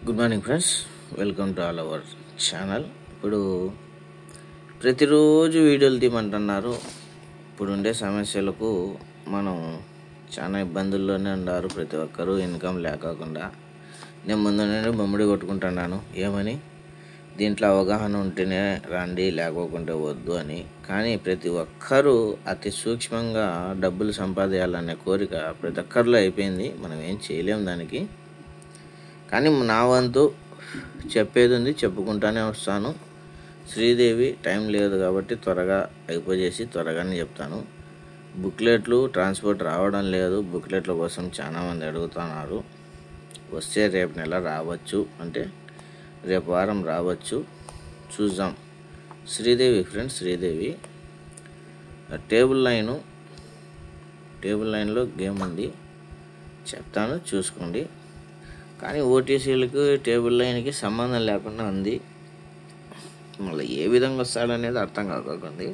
Good morning friends, welcome to all our channel. ఇప్పుడు ప్రతిరోజు వీడియోలు తీయమంటున్నారు. ఇప్పుడు ఉండే సమస్యలకు మనం చాలా ఇబ్బందుల్లోనే ఉన్నారు ప్రతి ఒక్కరూ, ఇన్కమ్ లేకోకుండా. నేను ముందు నుండి బొమ్మడి కొట్టుకుంటున్నాను ఏమని, దీంట్లో అవగాహన ఉంటేనే రండి లేకోకుంటే వద్దు అని. కానీ ప్రతి ఒక్కరూ అతి సూక్ష్మంగా డబ్బులు సంపాదించాలనే కోరిక ప్రతి ఒక్కరిలో అయిపోయింది. మనం ఏం చేయలేం దానికి. కానీ నా వంతు చెప్పేది ఉంది, చెప్పుకుంటానే వస్తాను. శ్రీదేవి టైం లేదు కాబట్టి త్వరగా అయిపోయేసి త్వరగానే చెప్తాను. బుక్లెట్లు ట్రాన్స్పోర్ట్ రావడం లేదు. బుక్లెట్ల కోసం చాలామంది అడుగుతున్నారు. వస్తే రేపు నెల రావచ్చు, అంటే రేపు వారం రావచ్చు, చూద్దాం. శ్రీదేవి ఫ్రెండ్స్, శ్రీదేవి టేబుల్ లైన్లో గేమ్ ఉంది, చెప్తాను చూసుకోండి. కానీ ఓటీసీలకు టేబుల్ లైన్కి సంబంధం లేకుండా ఉంది. మళ్ళీ ఏ విధంగా వస్తాడనేది అర్థం కాకుంది.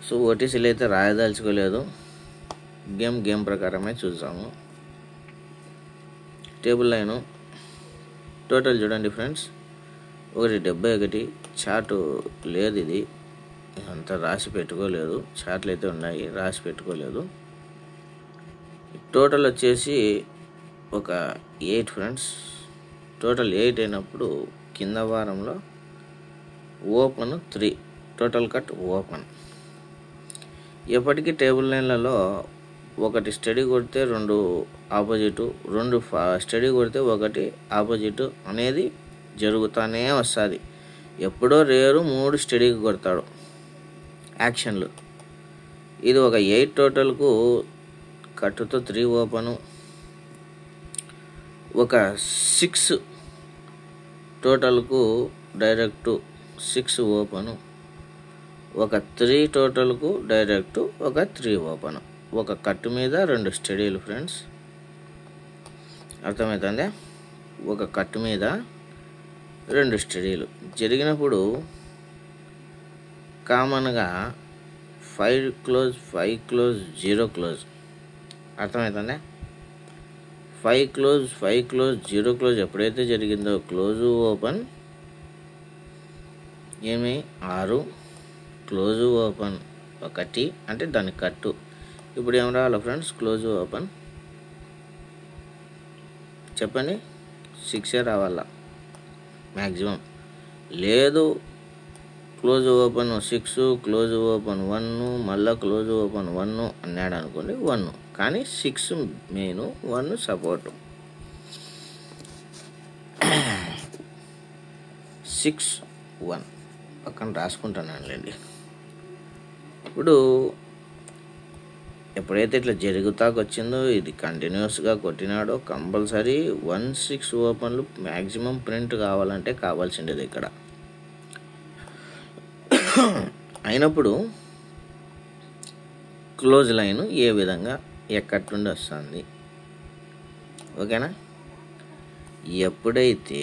సో ఓటీసీలు అయితే రాయదలుచుకోలేదు. గేమ్ ప్రకారమే చూద్దాము. టేబుల్ లైను టోటల్ చూడండి ఫ్రెండ్స్, 171. చార్టు లేదు, ఇది అంతా రాసి పెట్టుకోలేదు. చార్ట్లు అయితే ఉన్నాయి, రాసి పెట్టుకోలేదు. టోటల్ వచ్చేసి ఒక 8 ఫ్రెండ్స్. టోటల్ 8 అయినప్పుడు కింద వారంలో ఓపెన్ 3, టోటల్ కట్ ఓపెన్. ఎప్పటికీ టేబుల్ లైన్లలో ఒకటి స్టడీ కొడితే 2 ఆపోజిట్, 2 స్టడీ కొడితే 1 ఆపోజిట్ అనేది జరుగుతూనే వస్తుంది. ఎప్పుడో రేరు 3 స్టడీకి కొడతాడు యాక్షన్లు. ఇది ఒక 8 టోటల్కు కట్టుతో 3 ఓపెను, ఒక 6 టోటల్కు డైరెక్ట్ 6 ఓపెను, ఒక 3 టోటల్కు డైరెక్ట్ ఒక 3 ఓపెను. ఒక కట్టు మీద 2 స్టడీలు ఫ్రెండ్స్, అర్థమవుతుందా? ఒక కట్టు మీద 2 స్టడీలు జరిగినప్పుడు కామన్గా 5 క్లోజ్ 0 క్లోజ్, అర్థమవుతుందా? 5 క్లోజ్ 0 క్లోజ్ ఎప్పుడైతే జరిగిందో క్లోజు ఓపెన్ 6, క్లోజు ఓపెన్ 1 అంటే దాని కట్టు. ఇప్పుడు ఏం రావాలా ఫ్రెండ్స్? క్లోజు ఓపెన్ చెప్పండి, 6 రావాలా మ్యాక్సిమం. లేదు క్లోజ్ ఓపెన్ 6, క్లోజ్ ఓపెన్ 1, మళ్ళీ క్లోజ్ ఓపెన్ 1 అన్నాడు అనుకోండి 1. కానీ 6 మెయిన్, 1 సపోర్టు. 6 1 పక్కన రాసుకుంటానండి. ఇప్పుడు ఎప్పుడైతే ఇట్లా జరుగుతాకొచ్చిందో, ఇది కంటిన్యూస్గా కొట్టినాడో, కంపల్సరీ 1-6 ఓపెన్లు మ్యాక్సిమం ప్రింట్ కావాలంటే కావాల్సిండేది ఇక్కడ. అయినప్పుడు క్లోజ్ లైన్ ఏ విధంగా ఎక్కడి నుండి వస్తుంది, ఓకేనా? ఎప్పుడైతే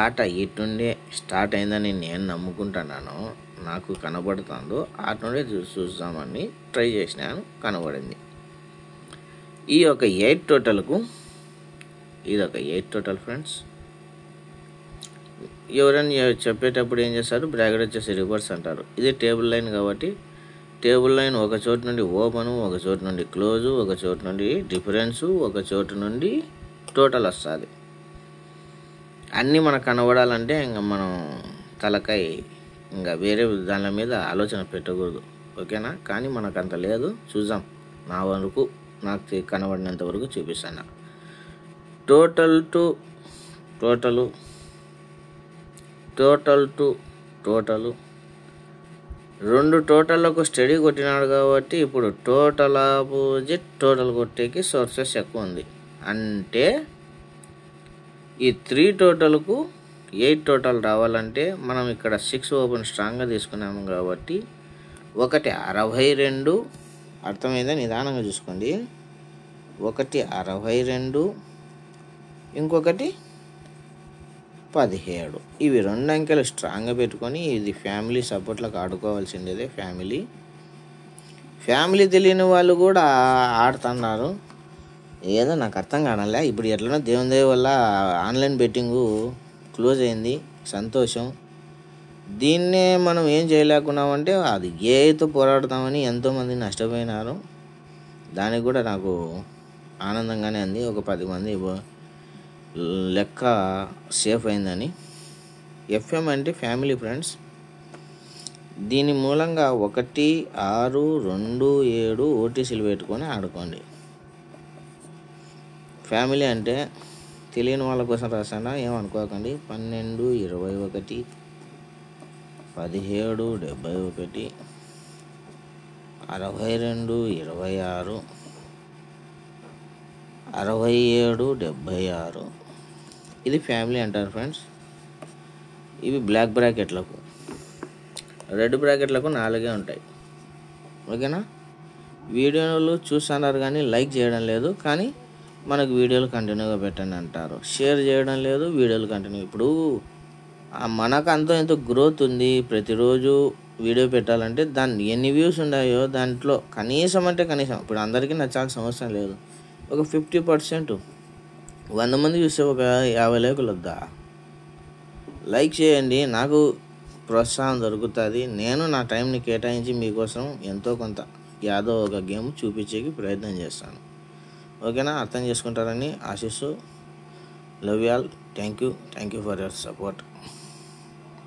ఆట ఇటుండే స్టార్ట్ అయిందని నేను నమ్ముకుంటున్నానో, నాకు కనబడుతుందో, ఆట నుండే చూద్దామని ట్రై చేసినాను, కనబడింది. ఈ ఒక 8 టోటల్కు ఇది ఒక 8 టోటల్ ఫ్రెండ్స్. ఎవరైనా చెప్పేటప్పుడు ఏం చేస్తారు? బ్రాకెట్ వచ్చేసి రివర్స్ అంటారు. ఇది టేబుల్ లైన్ కాబట్టి టేబుల్ లైన్ ఒక చోటు నుండి ఓపెను, ఒక చోటు నుండి క్లోజు, ఒక చోటు నుండి డిఫరెన్సు, ఒక చోటు నుండి టోటల్ వస్తుంది. అన్నీ మనకు కనబడాలంటే ఇంకా మనం తలకాయ ఇంకా వేరే దాని మీద ఆలోచన పెట్టకూడదు, ఓకేనా? కానీ మనకు అంత లేదు, చూద్దాం. నా వరకు నాకు కనబడినంత వరకు చూపిస్తాను. Total to total, total to total, 2 టోటల్లకు స్టడీ కొట్టినాడు కాబట్టి ఇప్పుడు టోటల్ ఆపోజిట్ టోటల్ కొట్టేకి సోర్సెస్ ఎక్కువ ఉంది. అంటే ఈ 3 టోటల్కు 8 టోటల్ రావాలంటే మనం ఇక్కడ 6 ఓపెన్ స్ట్రాంగ్గా తీసుకున్నాము కాబట్టి 162, అర్థమైందా? నిదానంగా చూసుకోండి. 162, ఇంకొకటి 17. ఇవి 2 అంకెలు స్ట్రాంగ్గా పెట్టుకొని ఇది ఫ్యామిలీ సపోర్ట్లకు ఆడుకోవాల్సిందేదే. ఫ్యామిలీ తెలియని వాళ్ళు కూడా ఆడుతున్నారు. ఏదో నాకు అర్థం కానలే. ఇప్పుడు ఎట్లనో దేవుని దయ వల్ల ఆన్లైన్ బెట్టింగు క్లోజ్ అయింది, సంతోషం. దీన్నే మనం ఏం చేయలేకున్నామంటే అది ఏఐతో పోరాడతామని ఎంతోమంది నష్టపోయినారు. దానికి కూడా నాకు ఆనందంగానే ఉంది. ఒక 10 మంది లెక్క సేఫ్ అయిందని. ఎఫ్ఎం అంటే ఫ్యామిలీ ఫ్రెండ్స్. దీని మూలంగా 1, 6, 2, 7 ఓటీసీలు పెట్టుకొని ఆడుకోండి. ఫ్యామిలీ అంటే తెలియని వాళ్ళ కోసం రాసానా, ఏమనుకోకండి. 12, 21, 17, 71, 62, 26, 67, 76. ఇది ఫ్యామిలీ అంటారు ఫ్రెండ్స్. ఇవి బ్లాక్ బ్రాకెట్లకు. రెడ్ బ్రాకెట్లకు 4 ఉంటాయి. ఓకేనా? వీడియోలు చూస్తున్నారు కానీ లైక్ చేయడం లేదు. కానీ మనకు వీడియోలు కంటిన్యూగా పెట్టండి అంటారు. షేర్ చేయడం లేదు, వీడియోలు కంటిన్యూ. ఇప్పుడు మనకు అంతో ఎంతో గ్రోత్ ఉంది. ప్రతిరోజు వీడియో పెట్టాలంటే దాన్ని ఎన్ని వ్యూస్ ఉన్నాయో దాంట్లో కనీసం ఇప్పుడు అందరికీ నచ్చాల్సిన అవసరం లేదు. ఒక 50%, 100 మంది చూస్తే ఒక 50 లైకులు వద్దా? లైక్ చేయండి, నాకు ప్రోత్సాహం దొరుకుతుంది. నేను నా టైంని కేటాయించి మీకోసం ఎంతో కొంత యాదో ఒక గేమ్ చూపించేకి ప్రయత్నం చేస్తాను. ఓకేనా? అర్థం చేసుకుంటారని ఆశిస్తూ, love you all. Thank you for your support.